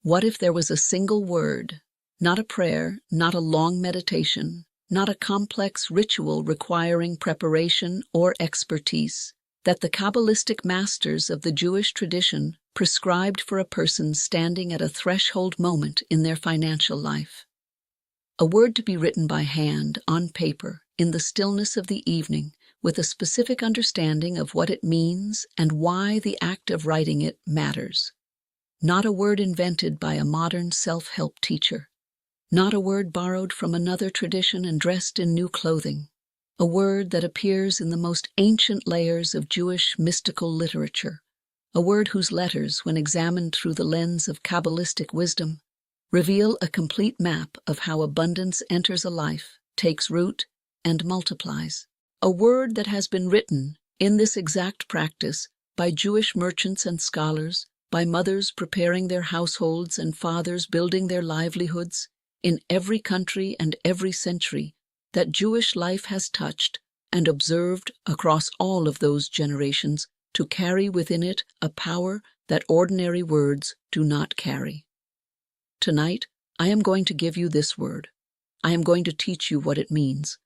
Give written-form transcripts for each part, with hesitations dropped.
What if there was a single word, not a prayer, not a long meditation, not a complex ritual requiring preparation or expertise, that the Kabbalistic masters of the Jewish tradition prescribed for a person standing at a threshold moment in their financial life? A word to be written by hand, on paper, in the stillness of the evening, with a specific understanding of what it means and why the act of writing it matters. Not a word invented by a modern self-help teacher. Not a word borrowed from another tradition and dressed in new clothing. A word that appears in the most ancient layers of Jewish mystical literature. A word whose letters, when examined through the lens of Kabbalistic wisdom, reveal a complete map of how abundance enters a life, takes root, and multiplies. A word that has been written, in this exact practice, by Jewish merchants and scholars, by mothers preparing their households and fathers building their livelihoods, in every country and every century, that Jewish life has touched and observed across all of those generations, to carry within it a power that ordinary words do not carry. Tonight, I am going to give you this word. I am going to teach you what it means.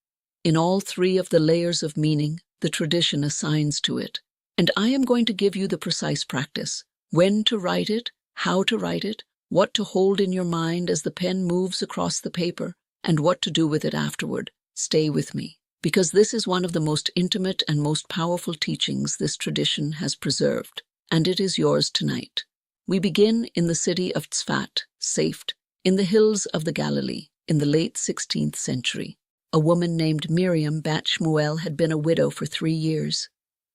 In all three of the layers of meaning the tradition assigns to it, and I am going to give you the precise practice, when to write it, how to write it, what to hold in your mind as the pen moves across the paper, and what to do with it afterward. Stay with me, because this is one of the most intimate and most powerful teachings this tradition has preserved, and it is yours tonight. We begin in the city of Tzfat, Safed, in the hills of the Galilee, in the late 16th century. A woman named Miriam bat Shmuel had been a widow for 3 years.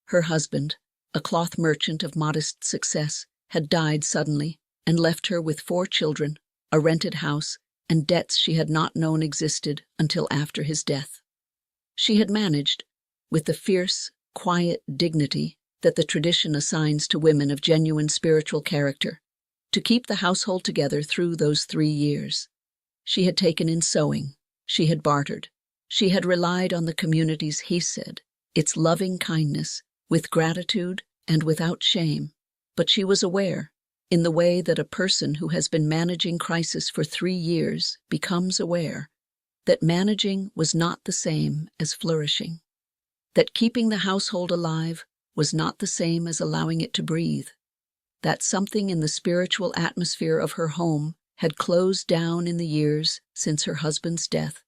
Her husband, a cloth merchant of modest success, had died suddenly and left her with 4 children, a rented house, and debts she had not known existed until after his death. She had managed, with the fierce, quiet dignity that the tradition assigns to women of genuine spiritual character, to keep the household together through those 3 years. She had taken in sewing, she had bartered, she had relied on the community's hesed, its loving kindness, with gratitude and without shame. But she was aware, in the way that a person who has been managing crisis for 3 years becomes aware, that managing was not the same as flourishing, that keeping the household alive was not the same as allowing it to breathe, that something in the spiritual atmosphere of her home had closed down in the years since her husband's death,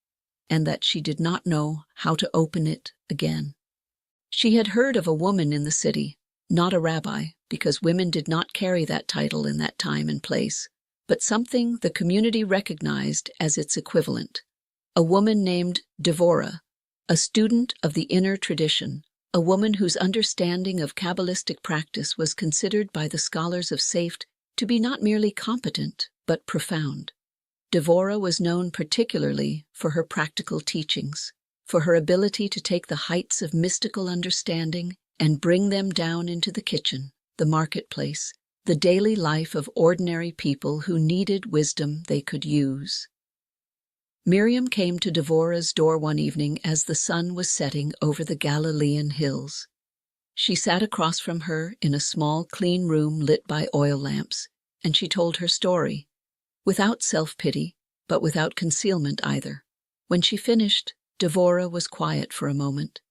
and that she did not know how to open it again. She had heard of a woman in the city, not a rabbi, because women did not carry that title in that time and place, but something the community recognized as its equivalent. A woman named Devorah, a student of the inner tradition, a woman whose understanding of Kabbalistic practice was considered by the scholars of Safed to be not merely competent, but profound. Devorah was known particularly for her practical teachings, for her ability to take the heights of mystical understanding and bring them down into the kitchen, the marketplace, the daily life of ordinary people who needed wisdom they could use. Miriam came to Devorah's door one evening as the sun was setting over the Galilean hills. She sat across from her in a small, clean room lit by oil lamps, and she told her story, without self-pity, but without concealment either. When she finished, Devorah was quiet for a moment.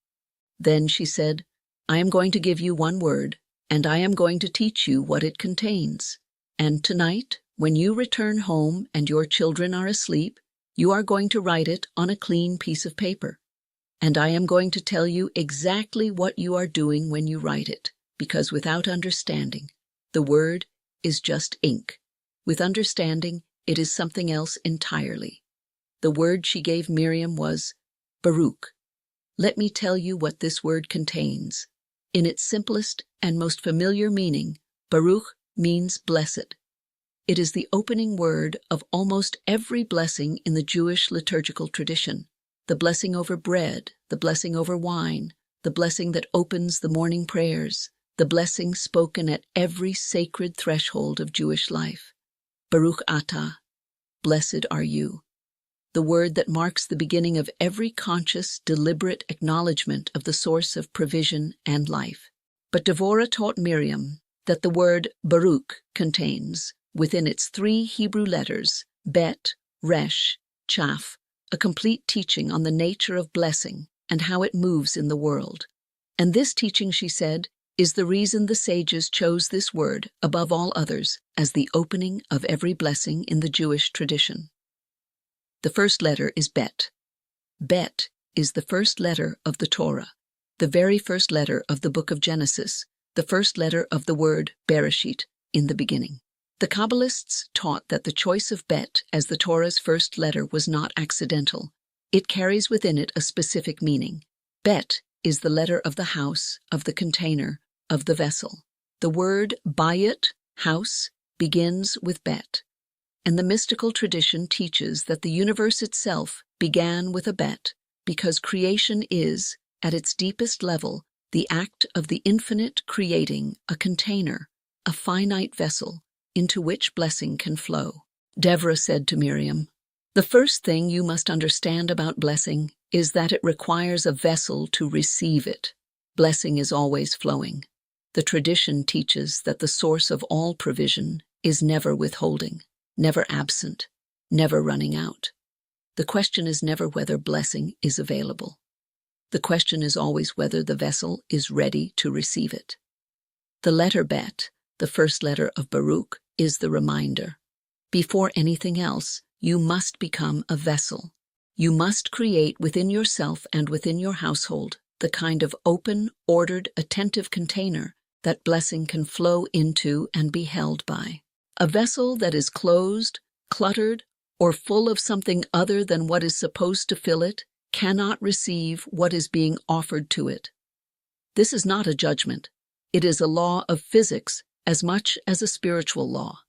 Then she said, "I am going to give you one word, and I am going to teach you what it contains. And tonight, when you return home and your children are asleep, you are going to write it on a clean piece of paper. And I am going to tell you exactly what you are doing when you write it, because without understanding, the word is just ink. With understanding, it is something else entirely." The word she gave Miriam was Baruch. Let me tell you what this word contains. In its simplest and most familiar meaning, Baruch means blessed. It is the opening word of almost every blessing in the Jewish liturgical tradition. The blessing over bread, the blessing over wine, the blessing that opens the morning prayers, the blessing spoken at every sacred threshold of Jewish life. Baruch atah, blessed are you. The word that marks the beginning of every conscious, deliberate acknowledgement of the source of provision and life. But Devorah taught Miriam that the word Baruch contains within its 3 Hebrew letters, Bet, Resh, Chaf, a complete teaching on the nature of blessing and how it moves in the world. And this teaching, she said, is the reason the sages chose this word, above all others, as the opening of every blessing in the Jewish tradition. The first letter is Bet. Bet is the first letter of the Torah, the very first letter of the book of Genesis, the first letter of the word Bereshit, in the beginning. The Kabbalists taught that the choice of Bet as the Torah's first letter was not accidental. It carries within it a specific meaning. Bet is the letter of the house, of the container, of the vessel. The word bayit, house, begins with Bet. And the mystical tradition teaches that the universe itself began with a Bet, because creation is, at its deepest level, the act of the infinite creating a container, a finite vessel, into which blessing can flow. Deborah said to Miriam, "The first thing you must understand about blessing is that it requires a vessel to receive it. Blessing is always flowing. The tradition teaches that the source of all provision is never withholding, never absent, never running out. The question is never whether blessing is available. The question is always whether the vessel is ready to receive it." The letter Bet, the first letter of Baruch, is the reminder. Before anything else, you must become a vessel. You must create within yourself and within your household the kind of open, ordered, attentive container that blessing can flow into and be held by. A vessel that is closed, cluttered, or full of something other than what is supposed to fill it cannot receive what is being offered to it. This is not a judgment. It is a law of physics as much as a spiritual law.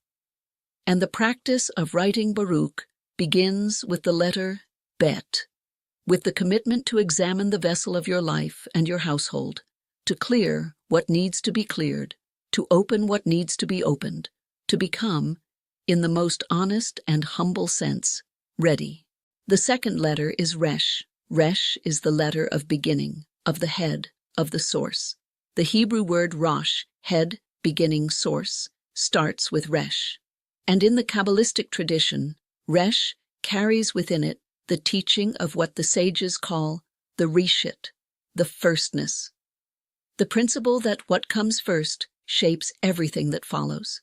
And the practice of writing Baruch begins with the letter Bet, with the commitment to examine the vessel of your life and your household, to clear what needs to be cleared, to open what needs to be opened, to become, in the most honest and humble sense, ready. The second letter is Resh. Resh is the letter of beginning, of the head, of the source. The Hebrew word Rosh, head, beginning, source, starts with Resh. And in the Kabbalistic tradition, Resh carries within it the teaching of what the sages call the Reshit, the firstness. The principle that what comes first shapes everything that follows.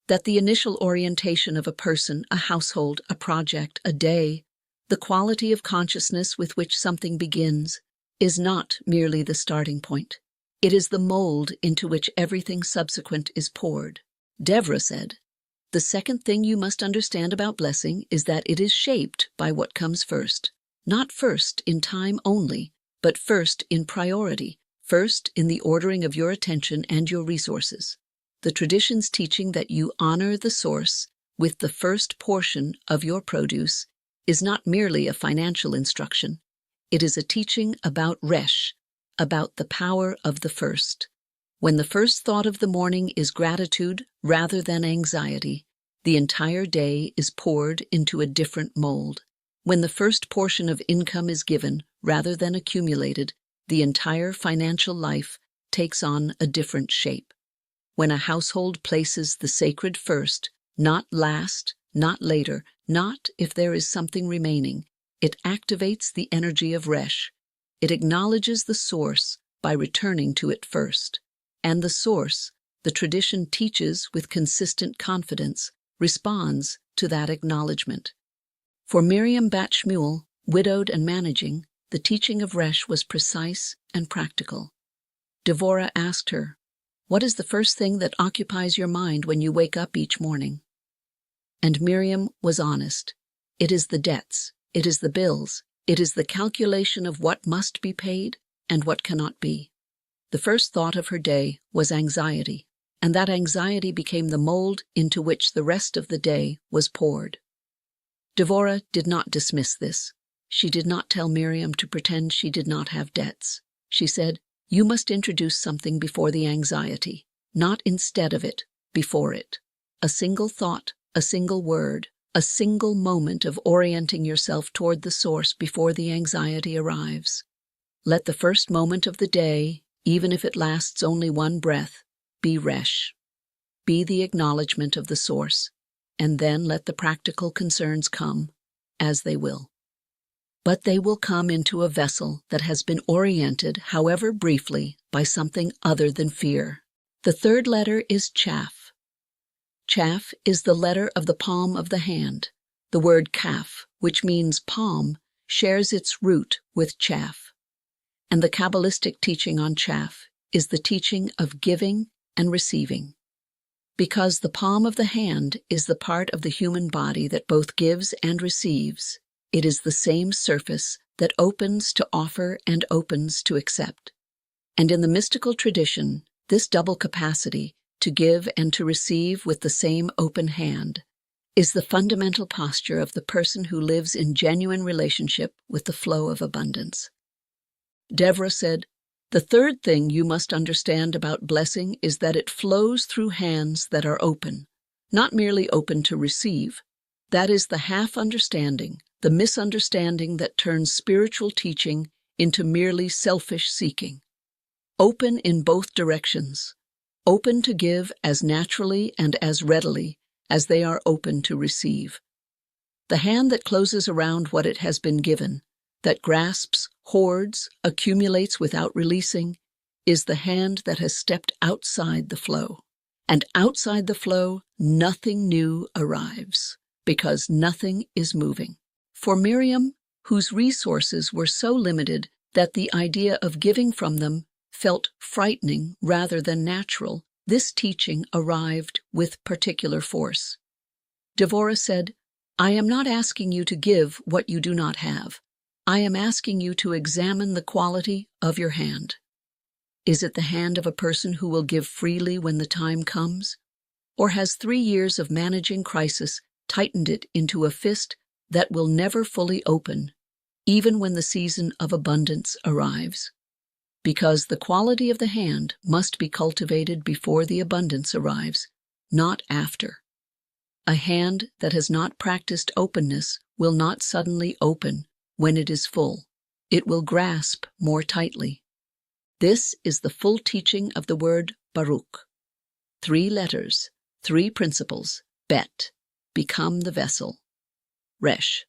That the initial orientation of a person, a household, a project, a day, the quality of consciousness with which something begins, is not merely the starting point. It is the mold into which everything subsequent is poured. Deborah said, "The second thing you must understand about blessing is that it is shaped by what comes first. Not first in time only, but first in priority, first in the ordering of your attention and your resources. The tradition's teaching that you honor the source with the first portion of your produce is not merely a financial instruction. It is a teaching about Resh, about the power of the first. When the first thought of the morning is gratitude rather than anxiety, the entire day is poured into a different mold. When the first portion of income is given rather than accumulated, the entire financial life takes on a different shape. When a household places the sacred first, not last, not later, not if there is something remaining, it activates the energy of Resh. It acknowledges the source by returning to it first. And the source, the tradition teaches with consistent confidence, responds to that acknowledgement. For Miriam bat Shmuel, widowed and managing, the teaching of Resh was precise and practical. Devorah asked her, "What is the first thing that occupies your mind when you wake up each morning?" And Miriam was honest. It is the debts, it is the bills, it is the calculation of what must be paid and what cannot be. The first thought of her day was anxiety, and that anxiety became the mold into which the rest of the day was poured. Devorah did not dismiss this. She did not tell Miriam to pretend she did not have debts. She said, "You must introduce something before the anxiety, not instead of it, before it. A single thought, a single word, a single moment of orienting yourself toward the source before the anxiety arrives. Let the first moment of the day, even if it lasts only one breath, be Resh. Be the acknowledgement of the source, and then let the practical concerns come, as they will. But they will come into a vessel that has been oriented, however briefly, by something other than fear. The third letter is Chaf. Chaf is the letter of the palm of the hand. The word Kaf, which means palm, shares its root with Chaf. And the Kabbalistic teaching on Chaf is the teaching of giving and receiving. Because the palm of the hand is the part of the human body that both gives and receives, it is the same surface that opens to offer and opens to accept. And in the mystical tradition, this double capacity, to give and to receive with the same open hand, is the fundamental posture of the person who lives in genuine relationship with the flow of abundance. Deborah said, "The third thing you must understand about blessing is that it flows through hands that are open, not merely open to receive. That is the half-understanding, the misunderstanding that turns spiritual teaching into merely selfish seeking. Open in both directions, open to give as naturally and as readily as they are open to receive. The hand that closes around what it has been given, that grasps, hoards, accumulates without releasing, is the hand that has stepped outside the flow. And outside the flow, nothing new arrives, because nothing is moving. For Miriam, whose resources were so limited that the idea of giving from them felt frightening rather than natural, this teaching arrived with particular force. Deborah said, "I am not asking you to give what you do not have. I am asking you to examine the quality of your hand. Is it the hand of a person who will give freely when the time comes? Or has 3 years of managing crisis tightened it into a fist that will never fully open, even when the season of abundance arrives? Because the quality of the hand must be cultivated before the abundance arrives, not after. A hand that has not practiced openness will not suddenly open when it is full. It will grasp more tightly. This is the full teaching of the word Baruch. 3 letters, 3 principles, Bet, become the vessel. Resh,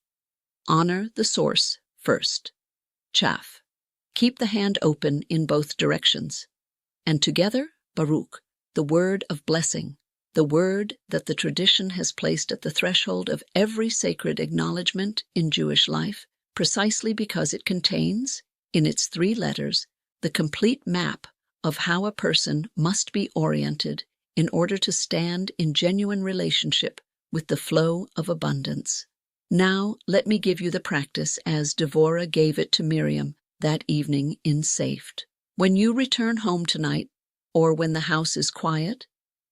honor the source first. Chaf, keep the hand open in both directions. And together, Baruch, the word of blessing, the word that the tradition has placed at the threshold of every sacred acknowledgement in Jewish life, precisely because it contains, in its 3 letters, the complete map of how a person must be oriented in order to stand in genuine relationship with the flow of abundance. Now, let me give you the practice as Deborah gave it to Miriam that evening in Safed. When you return home tonight, or when the house is quiet,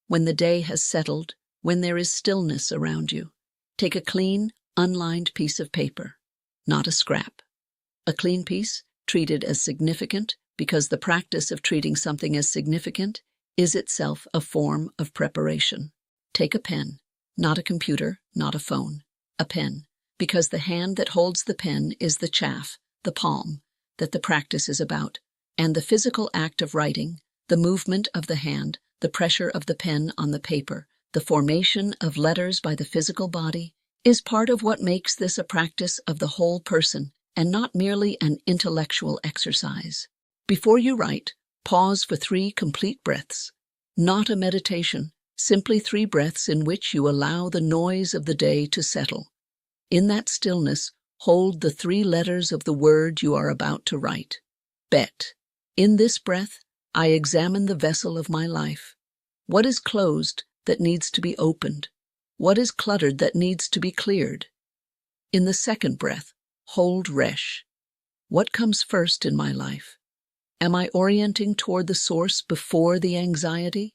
when the day has settled, when there is stillness around you, take a clean, unlined piece of paper, not a scrap. A clean piece, treated as significant, because the practice of treating something as significant is itself a form of preparation. Take a pen, not a computer, not a phone, a pen, because the hand that holds the pen is the chaff, the palm, that the practice is about, and the physical act of writing, the movement of the hand, the pressure of the pen on the paper, the formation of letters by the physical body, is part of what makes this a practice of the whole person and not merely an intellectual exercise. Before you write, pause for 3 complete breaths. Not a meditation, simply 3 breaths in which you allow the noise of the day to settle. In that stillness, hold the 3 letters of the word you are about to write. Bet. In this breath, I examine the vessel of my life. What is closed that needs to be opened? What is cluttered that needs to be cleared? In the second breath, hold Resh. What comes first in my life? Am I orienting toward the source before the anxiety?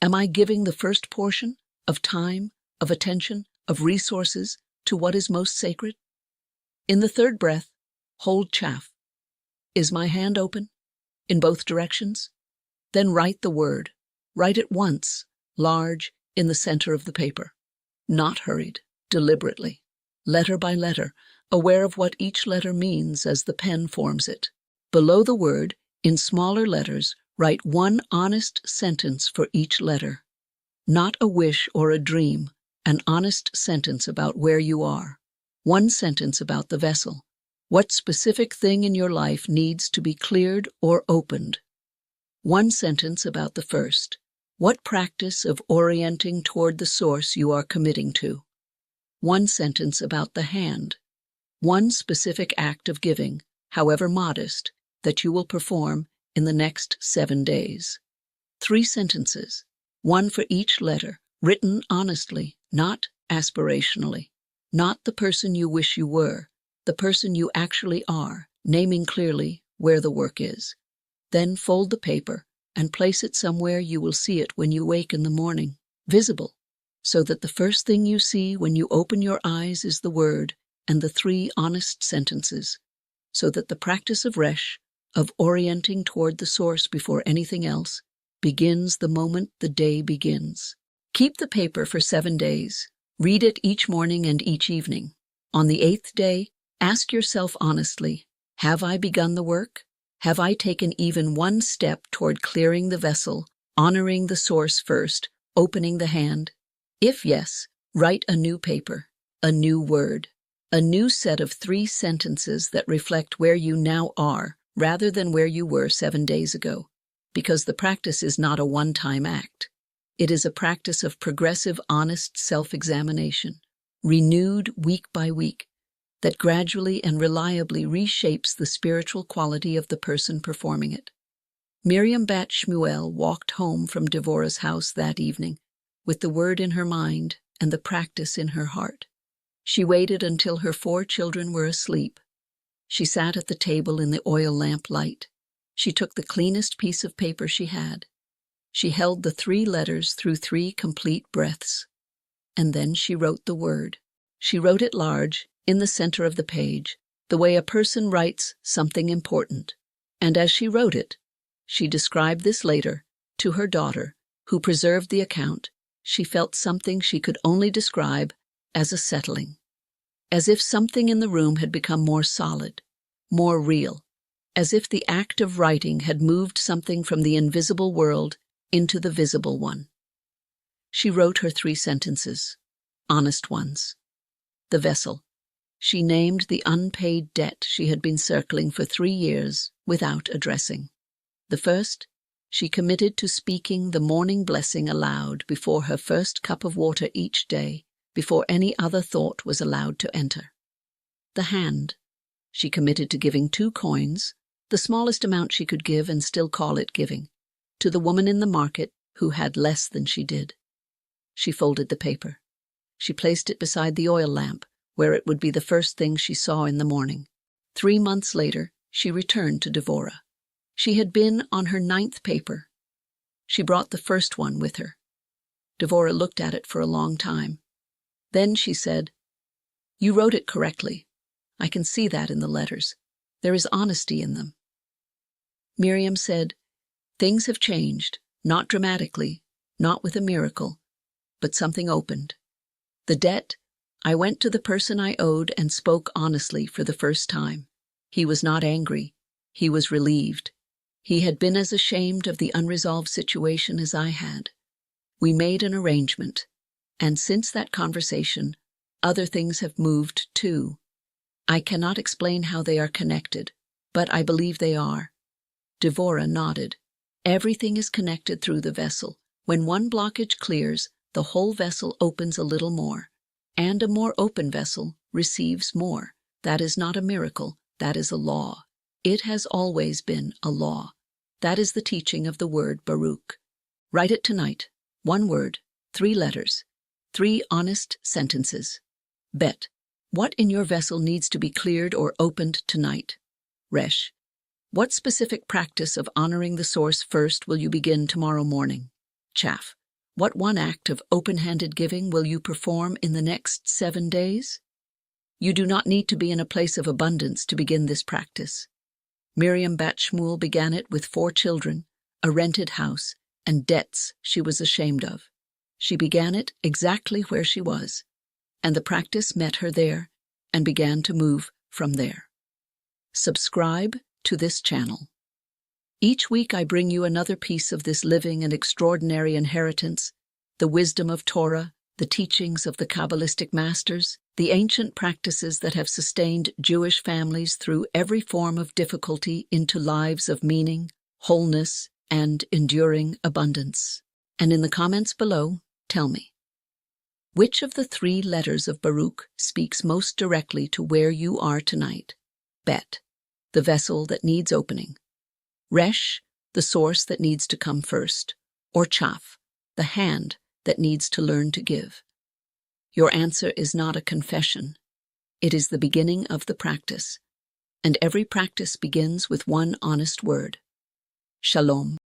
Am I giving the first portion of time, of attention, of resources to what is most sacred? In the third breath, hold Chaf. Is my hand open? In both directions? Then write the word. Write it once, large, in the center of the paper. Not hurried, deliberately, letter by letter, aware of what each letter means as the pen forms it. Below the word, in smaller letters, write 1 honest sentence for each letter. Not a wish or a dream, an honest sentence about where you are. One sentence about the vessel. What specific thing in your life needs to be cleared or opened? One sentence about the first. What practice of orienting toward the source you are committing to? One sentence about the hand. One specific act of giving, however modest, that you will perform in the next 7 days. 3 sentences, one for each letter, written honestly, not aspirationally, not the person you wish you were, the person you actually are, naming clearly where the work is. Then fold the paper and place it somewhere you will see it when you wake in the morning, visible, so that the first thing you see when you open your eyes is the word and the 3 honest sentences, so that the practice of Resh, of orienting toward the source before anything else, begins the moment the day begins. Keep the paper for 7 days. Read it each morning and each evening. On the 8th day, ask yourself honestly, have I begun the work? Have I taken even one step toward clearing the vessel, honoring the source first, opening the hand? If yes, write a new paper, a new word, a new set of 3 sentences that reflect where you now are, rather than where you were 7 days ago, because the practice is not a one-time act. It is a practice of progressive, honest self-examination, renewed week by week, that gradually and reliably reshapes the spiritual quality of the person performing it. Miriam bat Shmuel walked home from Devorah's house that evening, with the word in her mind and the practice in her heart. She waited until her 4 children were asleep. She sat at the table in the oil lamp light. She took the cleanest piece of paper she had. She held the 3 letters through 3 complete breaths. And then she wrote the word. She wrote it large, in the center of the page, the way a person writes something important. And as she wrote it, she described this later to her daughter, who preserved the account. She felt something she could only describe as a settling, as if something in the room had become more solid, more real, as if the act of writing had moved something from the invisible world into the visible one. She wrote her 3 sentences, honest ones. The vessel. She named the unpaid debt she had been circling for 3 years without addressing. The first, she committed to speaking the morning blessing aloud before her first cup of water each day, before any other thought was allowed to enter. The hand. She committed to giving 2 coins, the smallest amount she could give and still call it giving, to the woman in the market who had less than she did. She folded the paper. She placed it beside the oil lamp, where it would be the first thing she saw in the morning. 3 months later, she returned to Devorah. She had been on her 9th paper. She brought the first one with her. Devorah looked at it for a long time. Then she said, "You wrote it correctly. I can see that in the letters. There is honesty in them." Miriam said, "Things have changed, not dramatically, not with a miracle, but something opened. The debt, I went to the person I owed and spoke honestly for the first time. He was not angry. He was relieved. He had been as ashamed of the unresolved situation as I had. We made an arrangement, and since that conversation, other things have moved too. I cannot explain how they are connected, but I believe they are." Devorah nodded. Everything is connected through the vessel. When one blockage clears, the whole vessel opens a little more, and a more open vessel receives more. That is not a miracle, that is a law. It has always been a law. That is the teaching of the word Baruch. Write it tonight. 1 word, 3 letters, 3 honest sentences. Bet. What in your vessel needs to be cleared or opened tonight? Resh. What specific practice of honoring the source first will you begin tomorrow morning? Chaf. What one act of open-handed giving will you perform in the next 7 days? You do not need to be in a place of abundance to begin this practice. Miriam bat Shmuel began it with 4 children, a rented house, and debts she was ashamed of. She began it exactly where she was, and the practice met her there and began to move from there. Subscribe to this channel. Each week I bring you another piece of this living and extraordinary inheritance, the wisdom of Torah, the teachings of the Kabbalistic masters, the ancient practices that have sustained Jewish families through every form of difficulty into lives of meaning, wholeness, and enduring abundance. And in the comments below, tell me, which of the 3 letters of Baruch speaks most directly to where you are tonight? Bet, the vessel that needs opening. Resh, the source that needs to come first. Or Chaf, the hand that needs to learn to give. Your answer is not a confession. It is the beginning of the practice. And every practice begins with one honest word. Shalom.